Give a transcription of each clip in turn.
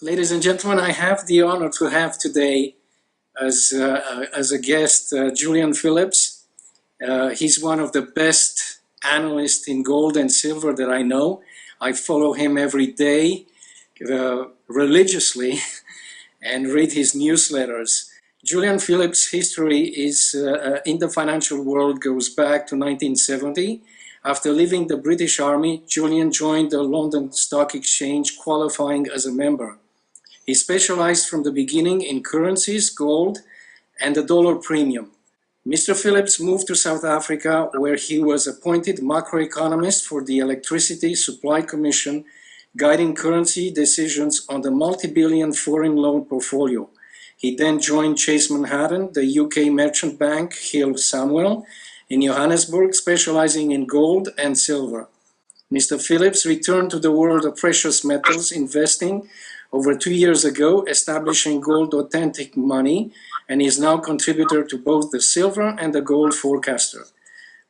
Ladies and gentlemen, I have the honor to have today as a guest Julian Phillips. He's one of the best analysts in gold and silver that I know. I follow him every day religiously and read his newsletters. Julian Phillips' history is in the financial world goes back to 1970. After leaving the British Army, Julian joined the London Stock Exchange, qualifying as a member. He specialized from the beginning in currencies, gold, and the dollar premium. Mr. Phillips moved to South Africa, where he was appointed macroeconomist for the Electricity Supply Commission, guiding currency decisions on the multi-billion foreign loan portfolio. He then joined Chase Manhattan, the UK merchant bank Hill Samuel, in Johannesburg, specializing in gold and silver. Mr. Phillips returned to the world of precious metals investing over 2 years ago, establishing Gold Authentic Money, and is now contributor to both the silver and the gold forecaster.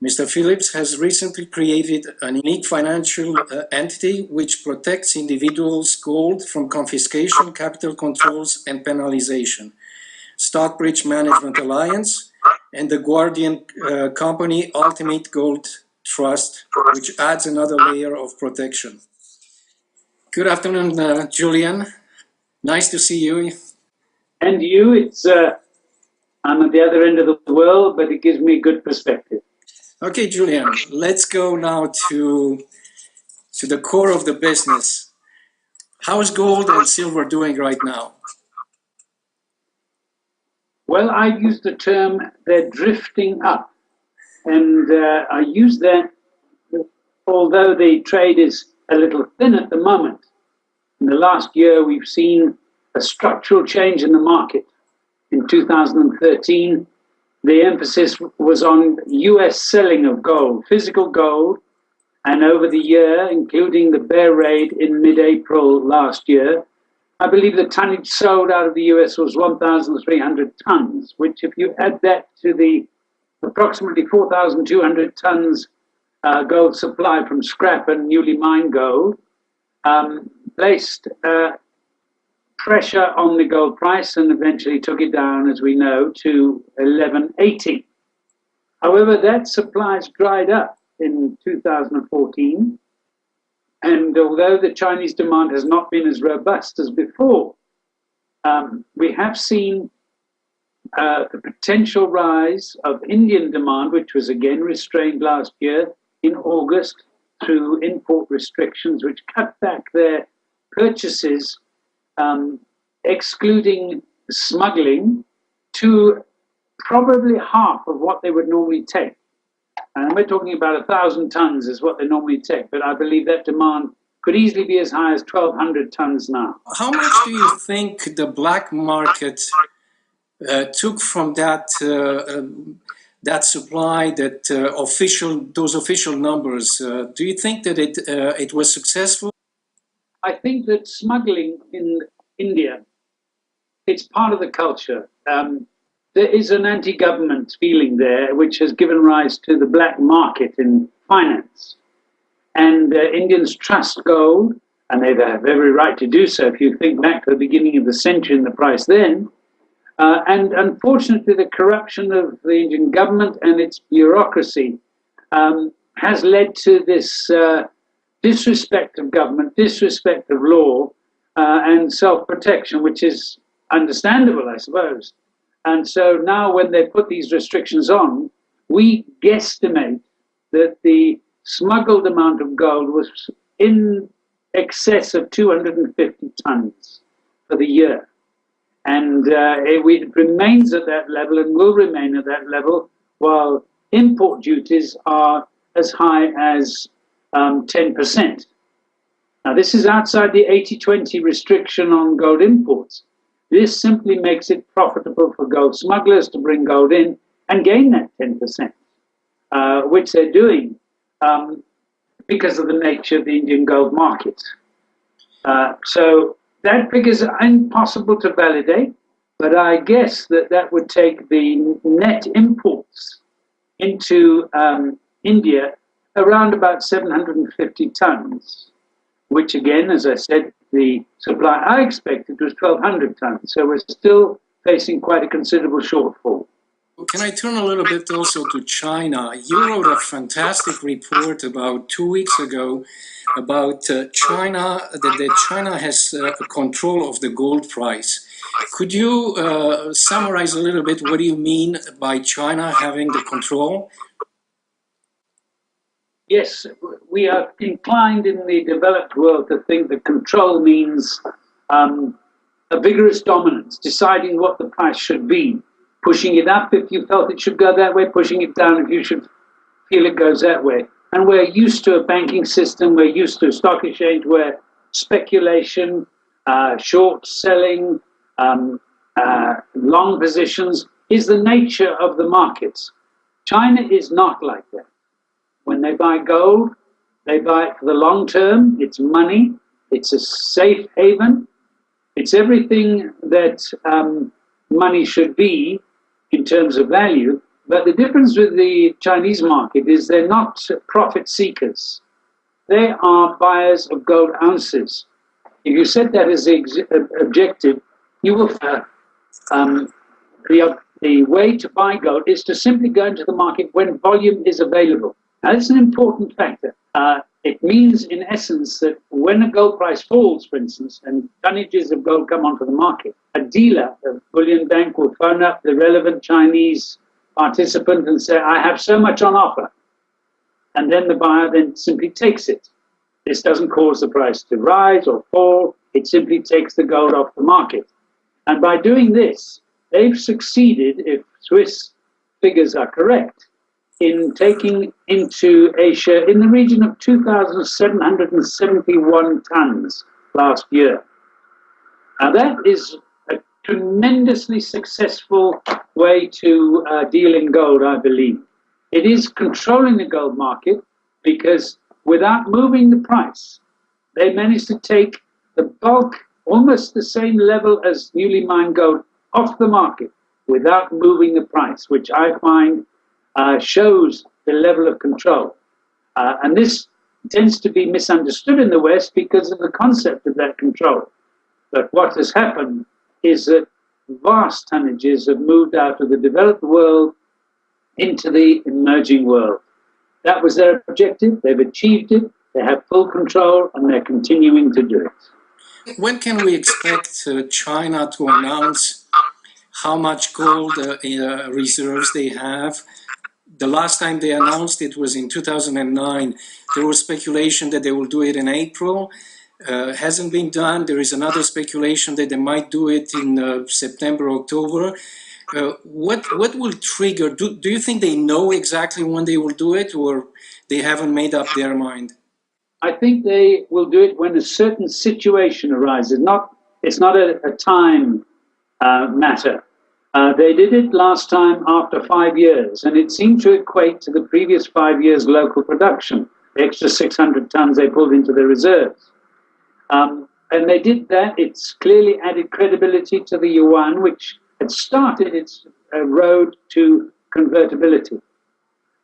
Mr. Phillips has recently created a unique financial entity which protects individuals' gold from confiscation, capital controls, and penalization. Stockbridge Management Alliance and the Guardian company Ultimate Gold Trust, which adds another layer of protection. Good afternoon, Julian. Nice to see you. And you, I'm at the other end of the world, but it gives me good perspective. Okay, Julian, let's go now to the core of the business. How is gold and silver doing right now? Well, I use the term they're drifting up. And I use that, although the trade is a little thin at the moment. In the last year, we've seen a structural change in the market. In 2013, the emphasis was on US selling of gold, physical gold, and over the year, including the bear raid in mid-April last year, I believe the tonnage sold out of the US was 1,300 tons, which if you add that to the approximately 4,200 tons gold supply from scrap and newly mined gold, placed pressure on the gold price and eventually took it down, as we know, to 1180. However, that supply has dried up in 2014. And although the Chinese demand has not been as robust as before, we have seen the potential rise of Indian demand, which was again restrained last year in August through import restrictions, which cut back their purchases, excluding smuggling, to probably half of what they would normally take. And we're talking about 1,000 tons is what they normally take, but I believe that demand could easily be as high as 1,200 tons now. How much do you think the black market took from that that supply, that those official numbers? Do you think that it was successful? I think that smuggling in India, it's part of the culture. There is an anti-government feeling there, which has given rise to the black market in finance. And Indians trust gold, and they have every right to do so if you think back to the beginning of the century and the price then. And unfortunately, the corruption of the Indian government and its bureaucracy has led to this disrespect of government, disrespect of law, and self-protection, which is understandable, I suppose. And so now when they put these restrictions on, we guesstimate that the smuggled amount of gold was in excess of 250 tons for the year. And it remains at that level and will remain at that level, while import duties are as high as 10%. Now, this is outside the 80-20 restriction on gold imports. This simply makes it profitable for gold smugglers to bring gold in and gain that 10%, which they're doing because of the nature of the Indian gold market. So that figure is impossible to validate, but I guess that would take the net imports into India around about 750 tons, which again, as I said, the supply I expected was 1,200 tons. So we're still facing quite a considerable shortfall. Can I turn a little bit also to China? You wrote a fantastic report about 2 weeks ago about China, that China has control of the gold price. Could you summarize a little bit what do you mean by China having the control? Yes, we are inclined in the developed world to think that control means a vigorous dominance, deciding what the price should be, pushing it up if you felt it should go that way, pushing it down if you should feel it goes that way. And we're used to a banking system, we're used to a stock exchange where speculation, short selling, long positions is the nature of the markets. China is not like that. When they buy gold, they buy it for the long term. It's money. It's a safe haven. It's everything that money should be in terms of value. But the difference with the Chinese market is they're not profit seekers. They are buyers of gold ounces. If you set that as the objective, you will the way to buy gold is to simply go into the market when volume is available. Now, that's an important factor. It means, in essence, that when a gold price falls, for instance, and tonnages of gold come onto the market, a dealer, a bullion bank, will phone up the relevant Chinese participant and say, I have so much on offer. And then the buyer then simply takes it. This doesn't cause the price to rise or fall. It simply takes the gold off the market. And by doing this, they've succeeded, if Swiss figures are correct, in taking into Asia in the region of 2,771 tons last year. Now that is a tremendously successful way to deal in gold, I believe. It is controlling the gold market because without moving the price, they managed to take the bulk, almost the same level as newly mined gold, off the market without moving the price, which I find shows the level of control. And this tends to be misunderstood in the West because of the concept of that control. But what has happened is that vast tonnages have moved out of the developed world into the emerging world. That was their objective. They've achieved it. They have full control, and they're continuing to do it. When can we expect China to announce how much gold reserves they have? The last time they announced it was in 2009. There was speculation that they will do it in April. Hasn't been done. There is another speculation that they might do it in September, October. What will trigger? Do you think they know exactly when they will do it, or they haven't made up their mind? I think they will do it when a certain situation arises. It's not a time matter. They did it last time after 5 years, and it seemed to equate to the previous 5 years' local production, the extra 600 tons they pulled into the reserves. And they did that. It's clearly added credibility to the yuan, which had started its road to convertibility.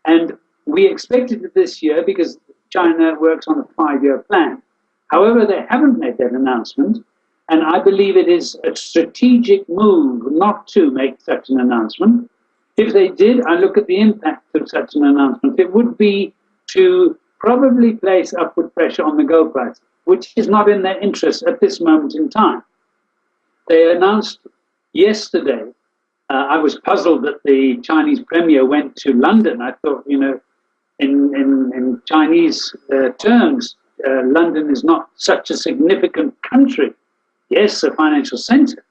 And we expected it this year because China works on a 5-year plan. However, they haven't made that announcement. And I believe it is a strategic move not to make such an announcement. If they did, I look at the impact of such an announcement. It would be to probably place upward pressure on the gold price, which is not in their interest at this moment in time. They announced yesterday, I was puzzled that the Chinese premier went to London. I thought, in Chinese terms, London is not such a significant country. Yes, a financial center.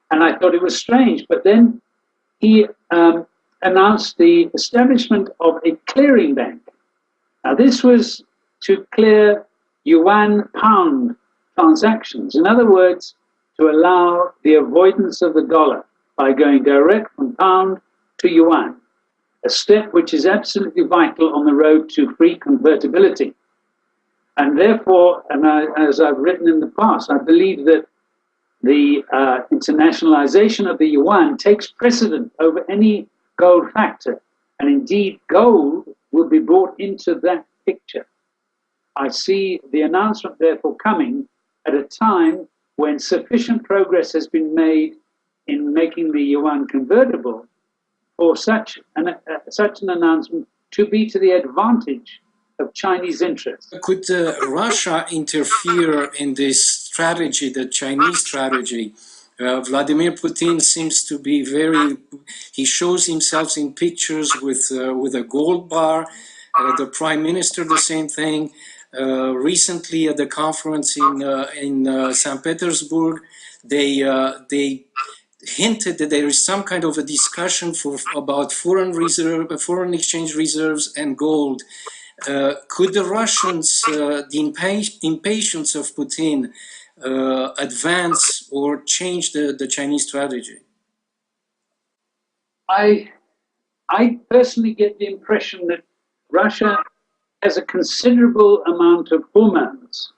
And I thought it was strange. But then he announced the establishment of a clearing bank. Now, this was to clear yuan-pound transactions. In other words, to allow the avoidance of the dollar by going direct from pound to yuan, a step which is absolutely vital on the road to free convertibility. And therefore, as I've written in the past, I believe that the internationalization of the yuan takes precedent over any gold factor. And indeed, gold will be brought into that picture. I see the announcement, therefore, coming at a time when sufficient progress has been made in making the yuan convertible for such an announcement to be to the advantage of Chinese interests. Could Russia interfere in this strategy, the Chinese strategy? Vladimir Putin seems to be he shows himself in pictures with a gold bar. The Prime Minister, the same thing. Recently at the conference in St. Petersburg, they hinted that there is some kind of a discussion about foreign exchange reserves and gold. Could the Russians, the impatience of Putin, advance or change the Chinese strategy? I personally get the impression that Russia has a considerable amount of hormones,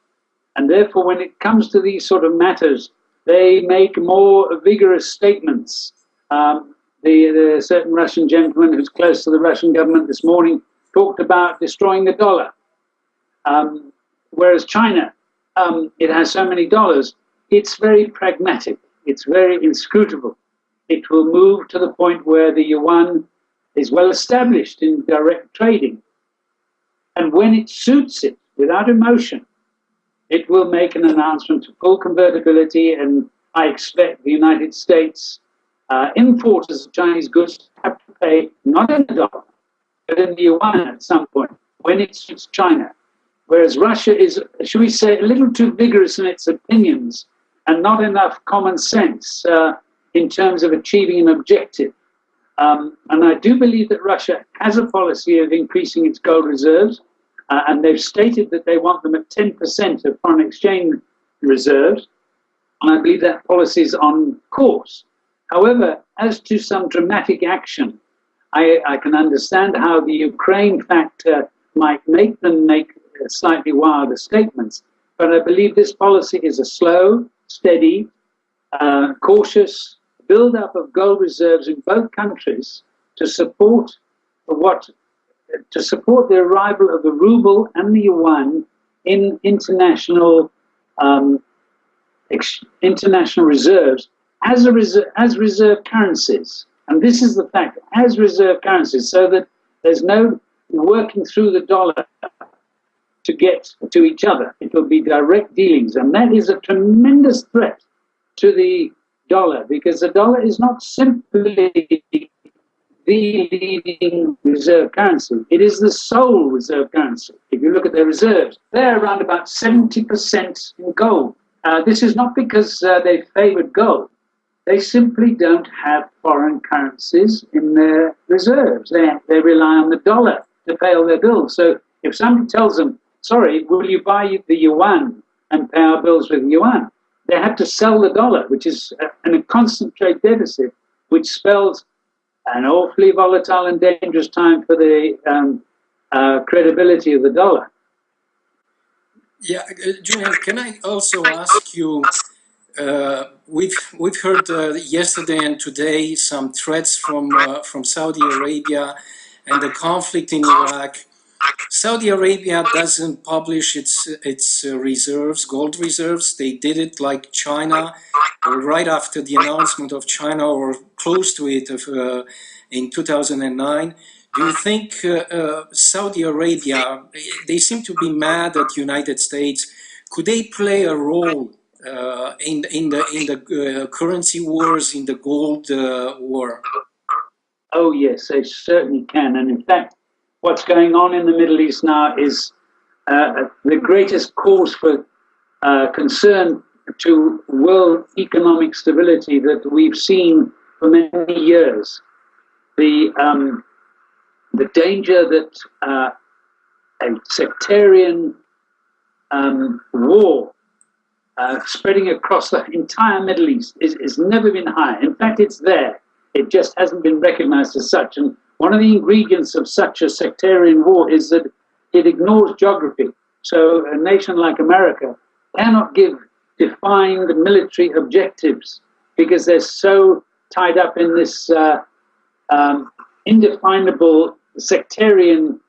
and therefore when it comes to these sort of matters, they make more vigorous statements. The certain Russian gentleman who's close to the Russian government this morning talked about destroying the dollar. Whereas China, it has so many dollars, it's very pragmatic, it's very inscrutable. It will move to the point where the yuan is well established in direct trading. And when it suits it, without emotion, it will make an announcement of full convertibility, and I expect the United States importers of Chinese goods have to pay not in the dollar, but in the yuan at some point, when it suits China. Whereas Russia is, should we say, a little too vigorous in its opinions and not enough common sense in terms of achieving an objective. And I do believe that Russia has a policy of increasing its gold reserves, and they've stated that they want them at 10% of foreign exchange reserves, and I believe that policy is on course. However, as to some dramatic action, I can understand how the Ukraine factor might make them make slightly wilder statements, but I believe this policy is a slow, steady, cautious build-up of gold reserves in both countries to support the arrival of the ruble and the yuan in international reserves as reserve currencies. And this is the fact, as reserve currencies, so that there's no working through the dollar to get to each other. It will be direct dealings, and that is a tremendous threat to the dollar, because the dollar is not simply the leading reserve currency. It is the sole reserve currency. If you look at their reserves, they're around about 70% in gold. This is not because they favored gold. They simply don't have foreign currencies in their reserves. They rely on the dollar to pay all their bills. So if somebody tells them, sorry, will you buy the yuan and pay our bills with yuan? They have to sell the dollar, which is a constant trade deficit, which spells an awfully volatile and dangerous time for the credibility of the dollar. Yeah, Julian, can I also ask you, we've heard yesterday and today some threats from Saudi Arabia and the conflict in Iraq. Saudi Arabia doesn't publish its reserves, gold reserves. They did it like China, right after the announcement of China, or close to it, in 2009. Do you think Saudi Arabia, they seem to be mad at the United States, could they play a role in the currency wars, in the gold war? Oh yes, they certainly can. And in fact, what's going on in the Middle East now is the greatest cause for concern to world economic stability that we've seen for many years. The danger that a sectarian war spreading across the entire Middle East has never been higher. In fact, it's there. It just hasn't been recognized as such. And one of the ingredients of such a sectarian war is that it ignores geography. So a nation like America cannot give defined military objectives because they're so tied up in this indefinable sectarian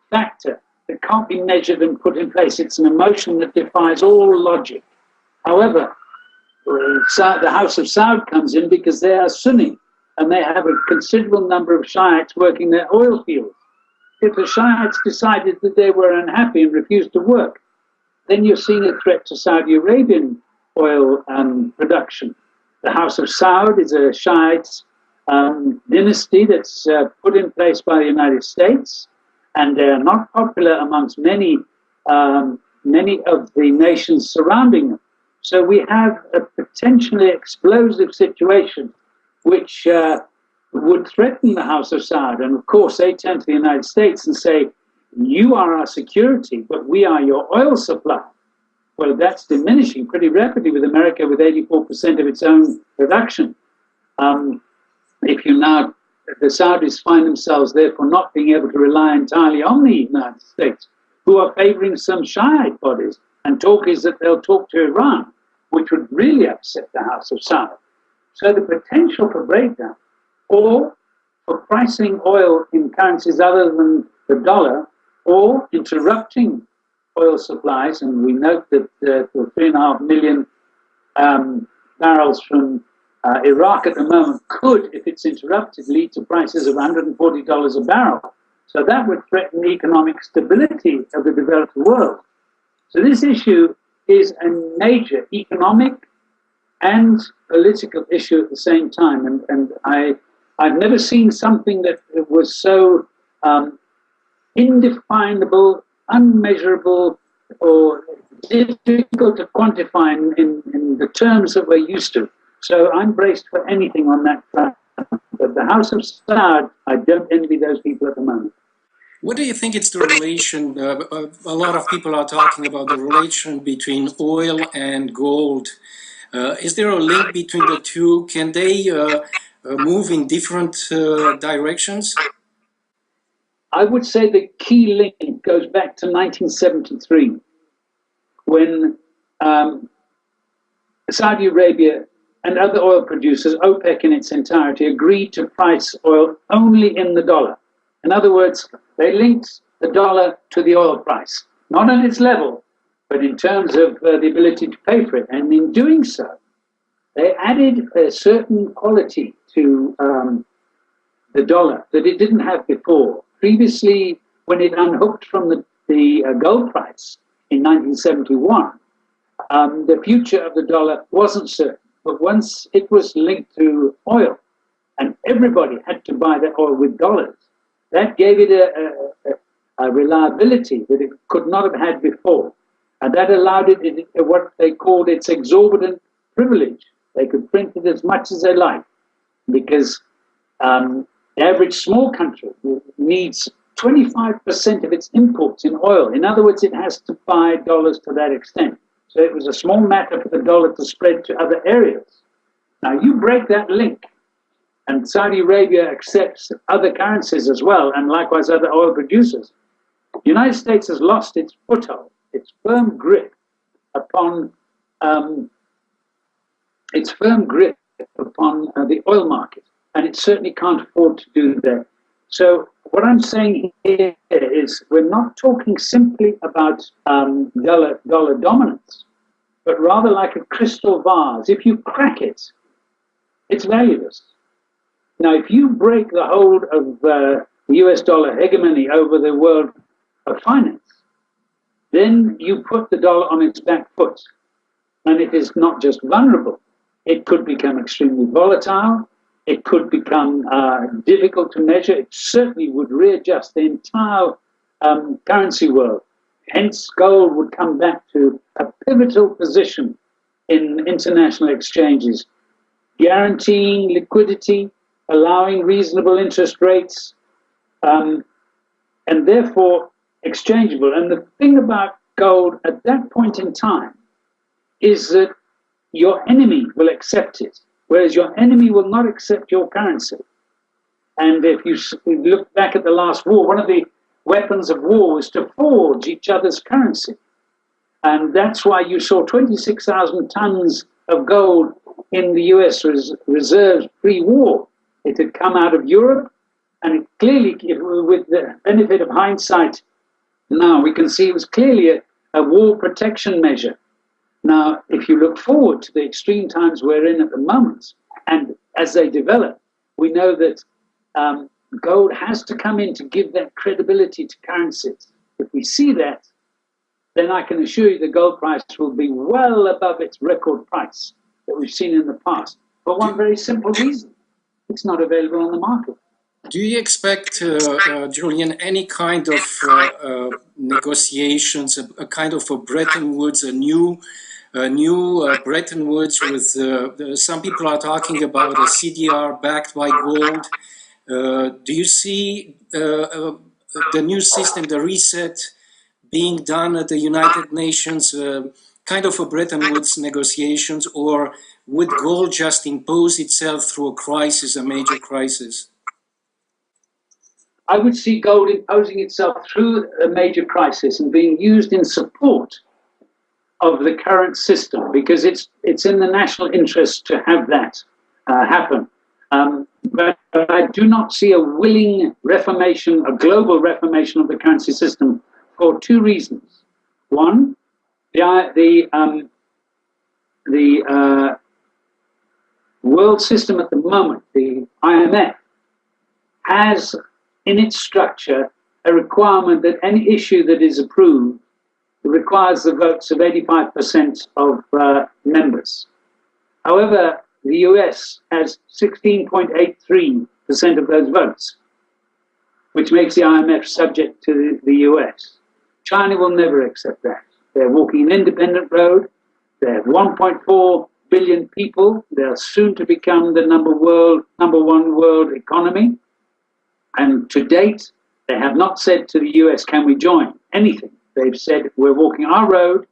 factor that can't be measured and put in place. It's an emotion that defies all logic. However, the House of Saud comes in because they are Sunni and they have a considerable number of Shiites working their oil fields. If the Shiites decided that they were unhappy and refused to work, then you're seeing a threat to Saudi Arabian oil production. The House of Saud is a Shiite dynasty that's put in place by the United States, and they're not popular amongst many of the nations surrounding them. So we have a potentially explosive situation which would threaten the House of Saud. And of course, they turn to the United States and say, you are our security, but we are your oil supply. Well, that's diminishing pretty rapidly with America with 84% of its own production. If you now, the Saudis find themselves therefore not being able to rely entirely on the United States, who are favoring some Shiite bodies, and talk is that they'll talk to Iran, which would really upset the House of Saud. So the potential for breakdown, or for pricing oil in currencies other than the dollar, or interrupting oil supplies, and we note that the 3.5 million barrels from Iraq at the moment could, if it's interrupted, lead to prices of $140 a barrel. So that would threaten the economic stability of the developed world. So this issue is a major economic and political issue at the same time. And I've never seen something that was so indefinable, unmeasurable, or difficult to quantify in the terms that we're used to. So I'm braced for anything on that front. But the House of Saud, I don't envy those people at the moment. What do you think it's the relation? A lot of people are talking about the relation between oil and gold. Is there a link between the two? Can they move in different directions? I would say the key link goes back to 1973, when Saudi Arabia and other oil producers, OPEC in its entirety, agreed to price oil only in the dollar. In other words, they linked the dollar to the oil price, not on its level, but in terms of the ability to pay for it. And in doing so, they added a certain quality to the dollar that it didn't have before. Previously, when it unhooked from the gold price in 1971, the future of the dollar wasn't certain. But once it was linked to oil, and everybody had to buy that oil with dollars, that gave it a reliability that it could not have had before. And that allowed it what they called its exorbitant privilege. They could print it as much as they like, because the average small country needs 25% of its imports in oil. In other words, it has to buy dollars to that extent. So it was a small matter for the dollar to spread to other areas. Now you break that link, and Saudi Arabia accepts other currencies as well, and likewise other oil producers. The United States has lost its foothold, its firm grip upon the oil market, and it certainly can't afford to do that. So what I'm saying here is we're not talking simply about dollar dominance, but rather like a crystal vase. If you crack it, it's valueless. Now, if you break the hold of the US dollar hegemony over the world of finance, then you put the dollar on its back foot. And it is not just vulnerable. It could become extremely volatile. It could become difficult to measure. It certainly would readjust the entire currency world. Hence, gold would come back to a pivotal position in international exchanges, guaranteeing liquidity, allowing reasonable interest rates, and therefore exchangeable. And the thing about gold at that point in time is that your enemy will accept it, whereas your enemy will not accept your currency. And if you look back at the last war, one of the weapons of war was to forge each other's currency. And that's why you saw 26,000 tons of gold in the US reserves pre-war. It had come out of Europe, and it clearly, with the benefit of hindsight, now we can see it was clearly a war protection measure. Now, if you look forward to the extreme times we're in at the moment, and as they develop, we know that gold has to come in to give that credibility to currencies. If we see that, then I can assure you the gold price will be well above its record price that we've seen in the past. For one very simple reason, it's not available on the market. Do you expect, Julian, any kind of negotiations, a kind of a Bretton Woods, a new Bretton Woods with some people are talking about a CDR backed by gold. Do you see the new system, the reset, being done at the United Nations, kind of a Bretton Woods negotiations, or would gold just impose itself through a crisis, a major crisis? I would see gold imposing itself through a major crisis and being used in support of the current system, because it's in the national interest to have that happen. But I do not see a willing reformation, a global reformation of the currency system for two reasons. One, the world system at the moment, the IMF, has in its structure a requirement that any issue that is approved requires the votes of 85% of members. However, the US has 16.83% of those votes, which makes the IMF subject to the US. China will never accept that. They're walking an independent road. They have 1.4 billion people. They're soon to become the number one world economy. And to date, they have not said to the US, can we join anything? They've said, we're walking our road.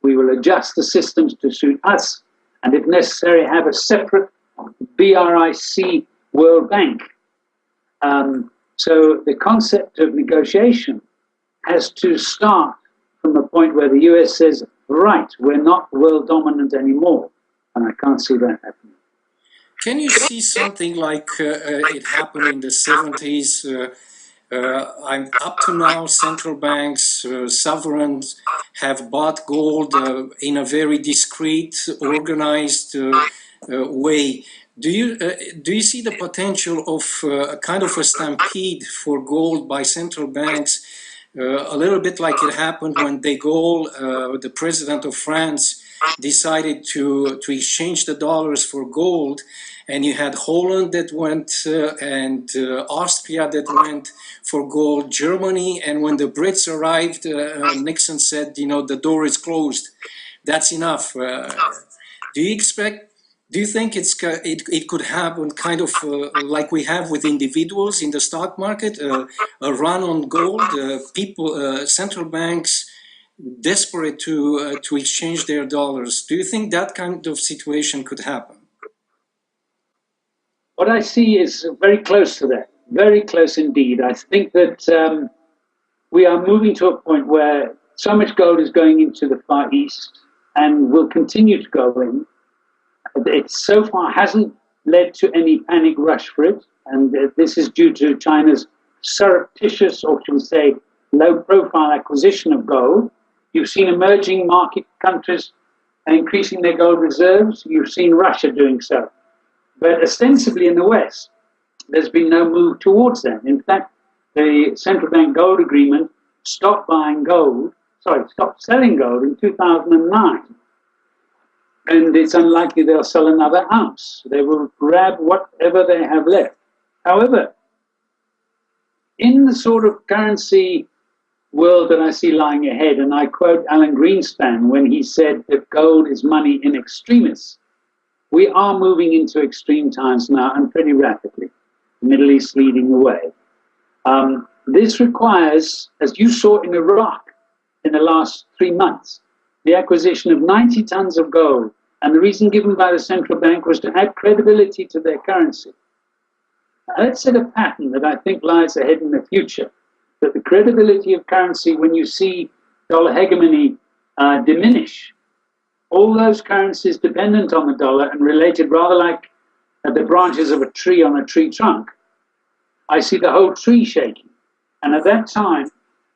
We will adjust the systems to suit us. And if necessary, have a separate BRIC World Bank. So the concept of negotiation has to start from the point where the US says, right, we're not world dominant anymore. And I can't see that happening. Can you see something like it happened in the 70s? Up to now, central banks, sovereigns have bought gold in a very discreet, organized way. Do you see the potential of a kind of a stampede for gold by central banks, a little bit like it happened when De Gaulle, the president of France, decided to exchange the dollars for gold, and you had Holland that went and Austria that went for gold, Germany, and when the Brits arrived, Nixon said, you know, the door is closed. That's enough. Do you think it could happen kind of like we have with individuals in the stock market, a run on gold, central banks desperate to exchange their dollars? Do you think that kind of situation could happen? What I see is very close to that, very close indeed. I think that we are moving to a point where so much gold is going into the Far East and will continue to go in. It so far hasn't led to any panic rush for it, and this is due to China's surreptitious, or should we say, low-profile acquisition of gold. You've seen emerging market countries increasing their gold reserves. You've seen Russia doing so. But ostensibly in the West, there's been no move towards that. In fact, the central bank gold agreement stopped selling gold in 2009. And it's unlikely they'll sell another ounce. They will grab whatever they have left. However, in the sort of currency world that I see lying ahead, and I quote Alan Greenspan when he said that gold is money in extremis, we are moving into extreme times now, and pretty rapidly. The Middle East leading the way. This requires, as you saw in Iraq in the last 3 months, the acquisition of 90 tons of gold. And the reason given by the central bank was to add credibility to their currency. Now, let's set a pattern that I think lies ahead in the future, that the credibility of currency, when you see dollar hegemony diminish, all those currencies dependent on the dollar and related rather like the branches of a tree on a tree trunk, I see the whole tree shaking. And at that time,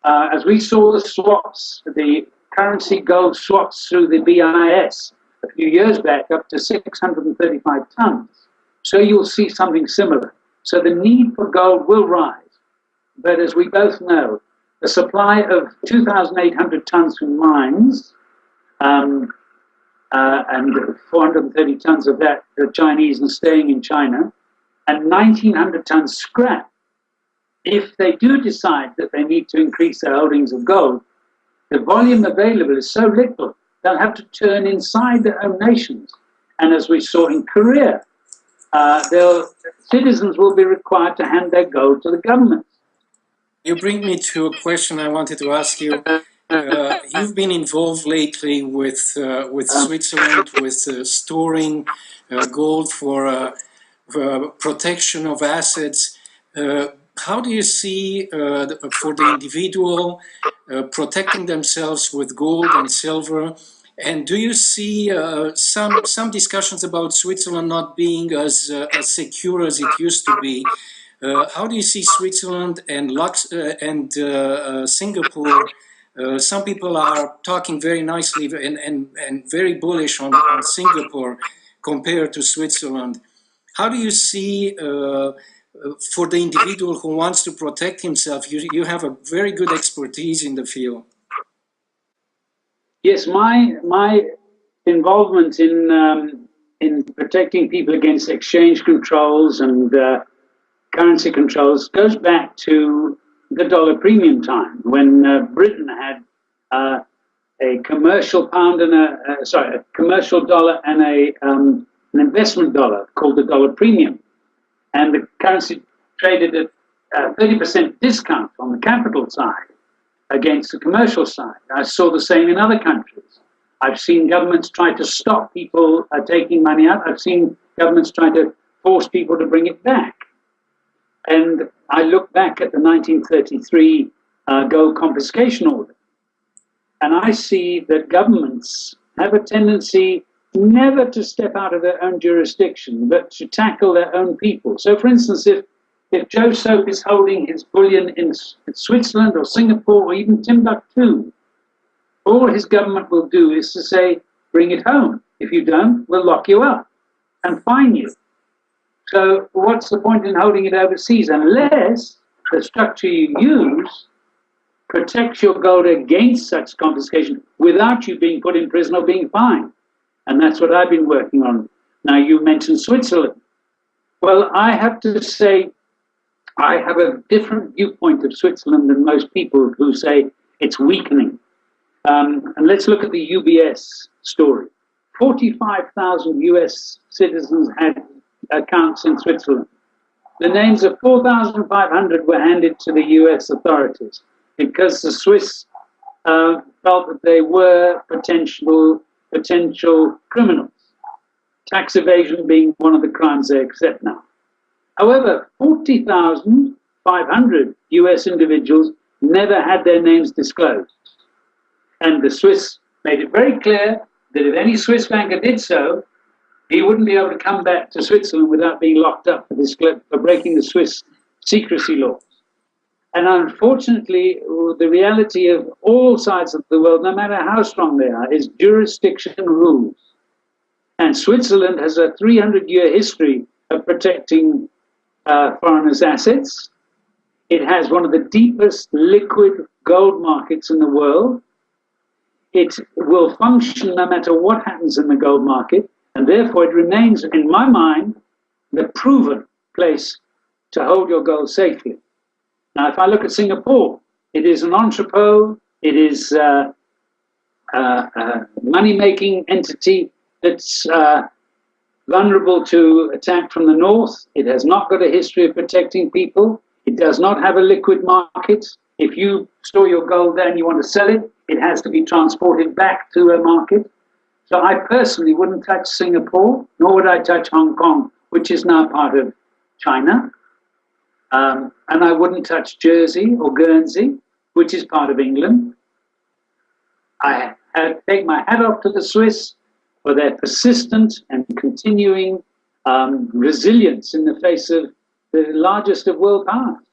as we saw the swaps, the currency gold swaps through the BIS a few years back up to 635 tons. So you'll see something similar. So the need for gold will rise. But as we both know, the supply of 2,800 tons from mines and 430 tons of that the Chinese and staying in China, and 1,900 tons scrap. If they do decide that they need to increase their holdings of gold, the volume available is so little, they'll have to turn inside their own nations. And as we saw in Korea, citizens will be required to hand their gold to the government. You bring me to a question I wanted to ask you. You've been involved lately with Switzerland, with storing gold for protection of assets. How do you see for the individual protecting themselves with gold and silver? And do you see some discussions about Switzerland not being as secure as it used to be? How do you see Switzerland and Singapore? Some people are talking very nicely and very bullish on Singapore compared to Switzerland. How do you see for the individual who wants to protect himself? You have a very good expertise in the field. Yes, my involvement in protecting people against exchange controls and currency controls goes back to the dollar premium time, when Britain had a commercial pound and a commercial dollar and an investment dollar called the dollar premium, and the currency traded at 30% discount on the capital side against the commercial side. I saw the same in other countries. I've seen governments try to stop people taking money out. I've seen governments try to force people to bring it back. And I look back at the 1933 gold confiscation order, and I see that governments have a tendency never to step out of their own jurisdiction, but to tackle their own people. So, for instance, if Joe Soap is holding his bullion in Switzerland or Singapore or even Timbuktu, all his government will do is to say, bring it home. If you don't, we'll lock you up and fine you. So what's the point in holding it overseas unless the structure you use protects your gold against such confiscation without you being put in prison or being fined? And that's what I've been working on. Now, you mentioned Switzerland. Well, I have to say I have a different viewpoint of Switzerland than most people who say it's weakening. And let's look at the UBS story. 45,000 US citizens had accounts in Switzerland. The names of 4,500 were handed to the US authorities because the Swiss felt that they were potential criminals, tax evasion being one of the crimes they accept now. However, 40,500 US individuals never had their names disclosed. And the Swiss made it very clear that if any Swiss banker did so, he wouldn't be able to come back to Switzerland without being locked up for breaking the Swiss secrecy laws. And unfortunately, the reality of all sides of the world, no matter how strong they are, is jurisdiction rules. And Switzerland has a 300-year history of protecting foreigners' assets. It has one of the deepest liquid gold markets in the world. It will function no matter what happens in the gold market. And therefore, it remains, in my mind, the proven place to hold your gold safely. Now, if I look at Singapore, it is an entrepot, it is a money-making entity that's vulnerable to attack from the north. It has not got a history of protecting people. It does not have a liquid market. If you store your gold there and you want to sell it, it has to be transported back to a market. So I personally wouldn't touch Singapore, nor would I touch Hong Kong, which is now part of China. And I wouldn't touch Jersey or Guernsey, which is part of England. I take my hat off to the Swiss for their persistent and continuing resilience in the face of the largest of world powers.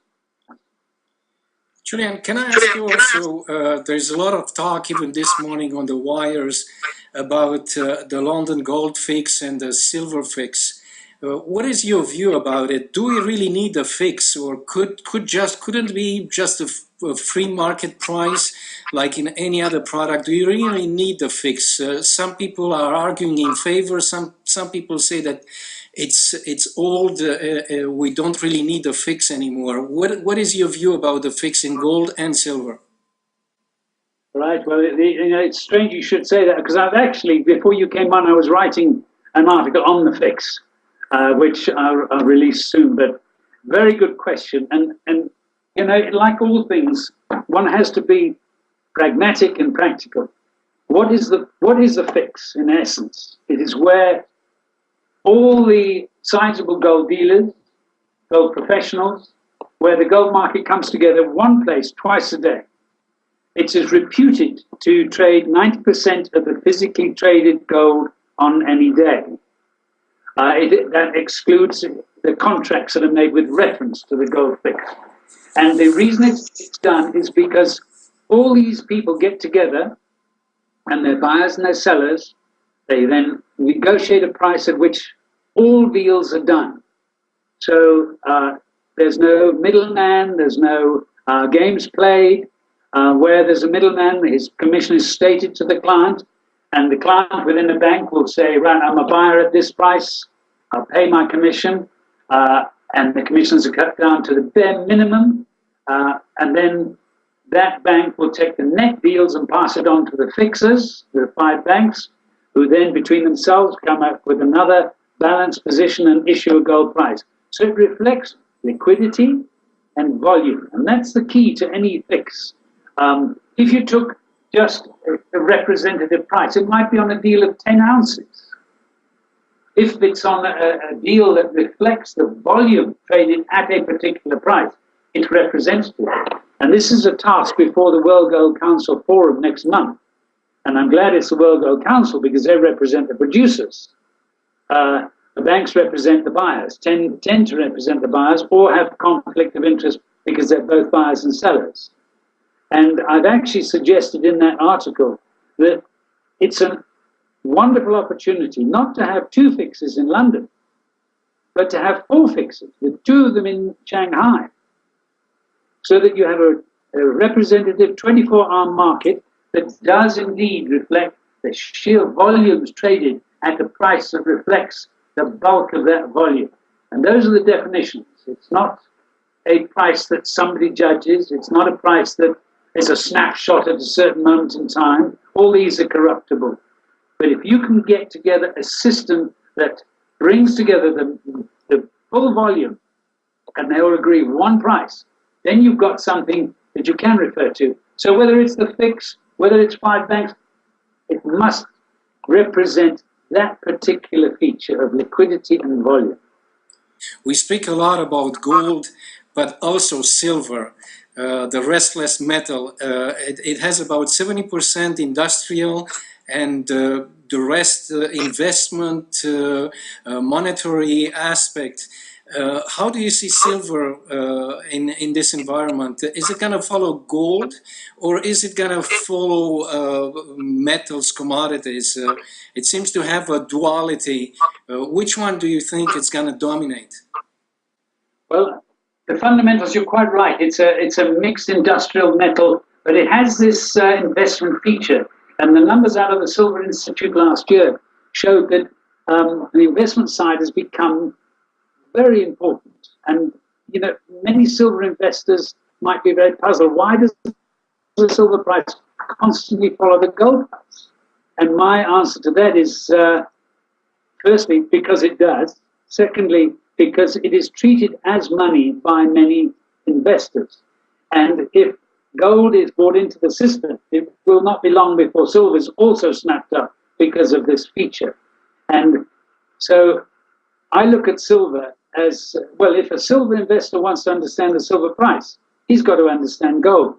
Julian, can I ask you also, there's a lot of talk even this morning on the wires about the London gold fix and the silver fix. What is your view about it? Do we really need a fix, or couldn't it be just a free market price like in any other product? Do you really need the fix? Some people are arguing in favor. Some people say that it's old. We don't really need a fix anymore. What is your view about the fix in gold and silver? Right. Well, it's strange you should say that, because I've actually, before you came on, I was writing an article on the fix, which I'll release soon. But very good question. And like all things, one has to be pragmatic and practical. What is the fix in essence? It is where all the sizable gold dealers, gold professionals, where the gold market comes together one place twice a day. It is reputed to trade 90% of the physically traded gold on any day. That excludes the contracts that are made with reference to the gold fix. And the reason it's done is because all these people get together, and their buyers and their sellers, they then negotiate a price at which all deals are done. So there's no middleman, there's no games played. Where there's a middleman, his commission is stated to the client, and the client within the bank will say, right, I'm a buyer at this price, I'll pay my commission, and the commissions are cut down to the bare minimum, and then that bank will take the net deals and pass it on to the fixers, the 5 banks, who then between themselves come up with another balanced position and issue a gold price. So it reflects liquidity and volume, and that's the key to any fix. If you took just a representative price, it might be on a deal of 10 ounces. If it's on a deal that reflects the volume traded at a particular price, it's representative. And this is a task before the World Gold Council Forum next month. And I'm glad it's the World Gold Council, because they represent the producers. The banks represent the buyers, tend to represent the buyers, or have conflict of interest because they're both buyers and sellers. And I've actually suggested in that article that it's a wonderful opportunity not to have 2 fixes in London, but to have 4 fixes, with 2 of them in Shanghai, so that you have a representative 24-hour market that does indeed reflect the sheer volumes traded at the price that reflects the bulk of that volume. And those are the definitions. It's not a price that somebody judges. It's not a price that is a snapshot at a certain moment in time. All these are corruptible. But if you can get together a system that brings together the full volume, and they all agree one price, then you've got something that you can refer to. So whether it's the fix, whether it's 5 banks, it must represent that particular feature of liquidity and volume. We speak a lot about gold, but also silver. The restless metal, it has about 70% industrial, and the rest investment, monetary aspect. How do you see silver in this environment? Is it going to follow gold, or is it going to follow metals, commodities? It seems to have a duality. Which one do you think is going to dominate? Well, the fundamentals, you're quite right. It's a mixed industrial metal, but it has this investment feature. And the numbers out of the Silver Institute last year showed that the investment side has become very important. And, many silver investors might be very puzzled. Why does the silver price constantly follow the gold price? And my answer to that is, firstly, because it does. Secondly, because it is treated as money by many investors. And if gold is brought into the system, it will not be long before silver is also snapped up because of this feature. And so I look at silver as, well, if a silver investor wants to understand the silver price, he's got to understand gold.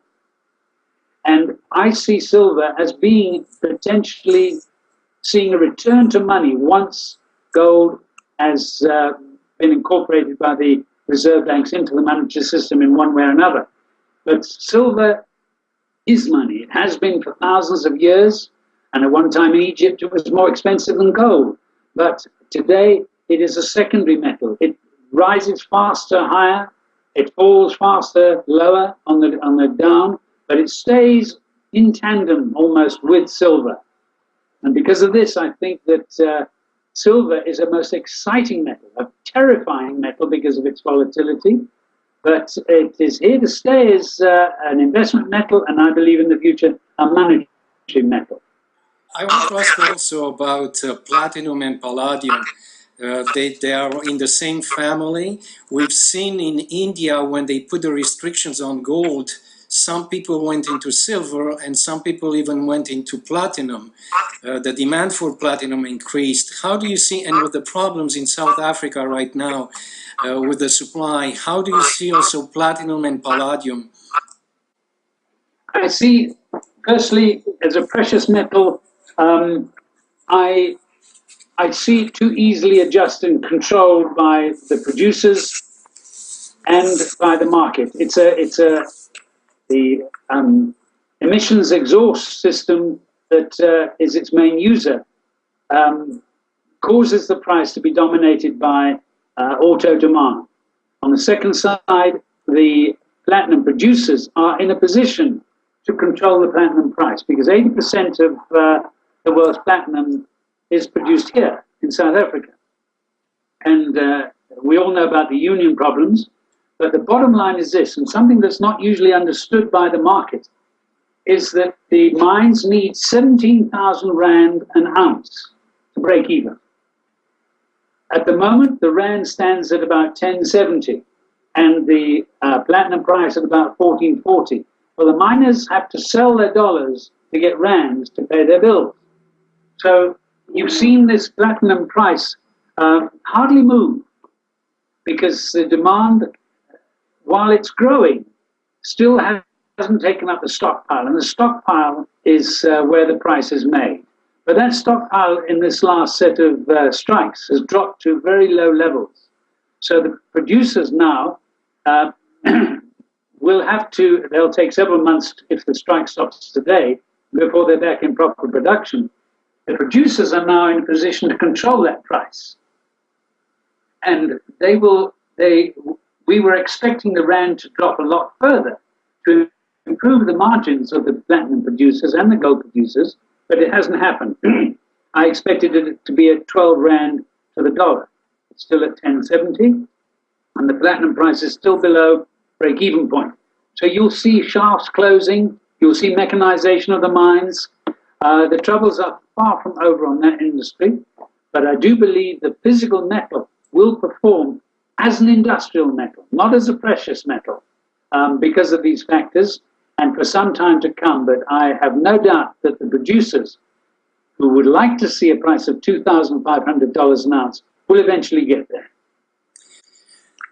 And I see silver as being potentially seeing a return to money once gold has been incorporated by the reserve banks into the monetary system in one way or another. But silver is money. It has been for thousands of years. And at one time in Egypt, it was more expensive than gold. But today, it is a secondary metal. It rises faster higher. It falls faster lower on the down. But it stays in tandem almost with silver. And because of this, I think that silver is a most exciting metal, a terrifying metal because of its volatility. But it is here to stay as an investment metal, and I believe in the future, a monetary metal. I want to ask also about platinum and palladium. They are in the same family. We've seen in India when they put the restrictions on gold, some people went into silver and some people even went into platinum. The demand for platinum increased. How do you see, and with the problems in South Africa right now with the supply, how do you see also platinum and palladium? I see, firstly, as a precious metal, I see it too easily adjusted and controlled by the producers and by the market. The emissions exhaust system that is its main user causes the price to be dominated by auto demand. On the second side, the platinum producers are in a position to control the platinum price because 80% of the world's platinum is produced here in South Africa. And we all know about the union problems, but the bottom line is this, and something that's not usually understood by the market, is that the mines need 17,000 Rand an ounce to break even. At the moment, the Rand stands at about 1070 and the platinum price at about 1440. Well, the miners have to sell their dollars to get Rands to pay their bills. So you've seen this platinum price hardly move because the demand, while it's growing, still hasn't taken up the stockpile. And the stockpile is where the price is made. But that stockpile in this last set of strikes has dropped to very low levels. So the producers now will have to, they'll take several months if the strike stops today before they're back in proper production. The producers are now in a position to control that price. And we were expecting the Rand to drop a lot further to improve the margins of the platinum producers and the gold producers, but it hasn't happened. I expected it to be at 12 Rand to the dollar. It's still at 1070, and the platinum price is still below break-even point. So you'll see shafts closing, you'll see mechanization of the mines. The troubles are far from over on that industry, but I do believe the physical metal will perform as an industrial metal, not as a precious metal, because of these factors, and for some time to come. But I have no doubt that the producers who would like to see a price of $2,500 an ounce will eventually get there.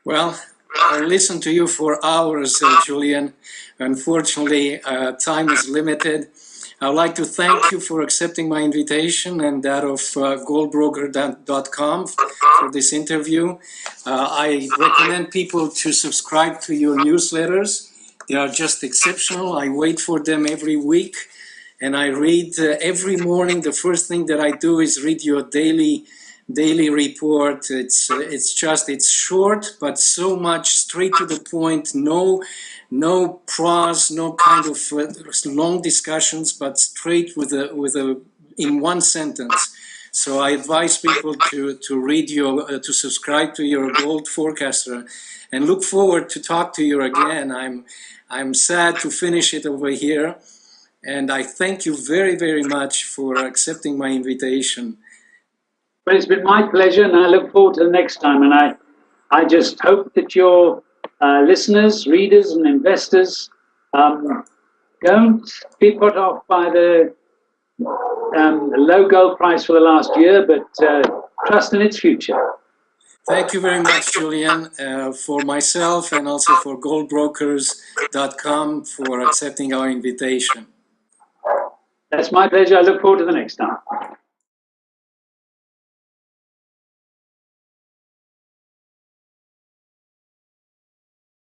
Well, I'll listen to you for hours, Julian. Unfortunately, time is limited. I'd like to thank you for accepting my invitation and that of goldbroker.com for this interview. I recommend people to subscribe to your newsletters. They are just exceptional. I wait for them every week, and I read every morning. The first thing that I do is read your daily report. It's short, but so much straight to the point. No prose, no kind of long discussions, but straight in one sentence. So I advise people to read to subscribe to your Gold Forecaster, and look forward to talk to you again. I'm sad to finish it over here, and I thank you very, very much for accepting my invitation. Well, it's been my pleasure, and I look forward to the next time. And I just hope that your listeners, readers, and investors don't be put off by the low gold price for the last year, but trust in its future. Thank you very much, Julian, for myself and also for goldbrokers.com for accepting our invitation. That's my pleasure. I look forward to the next time.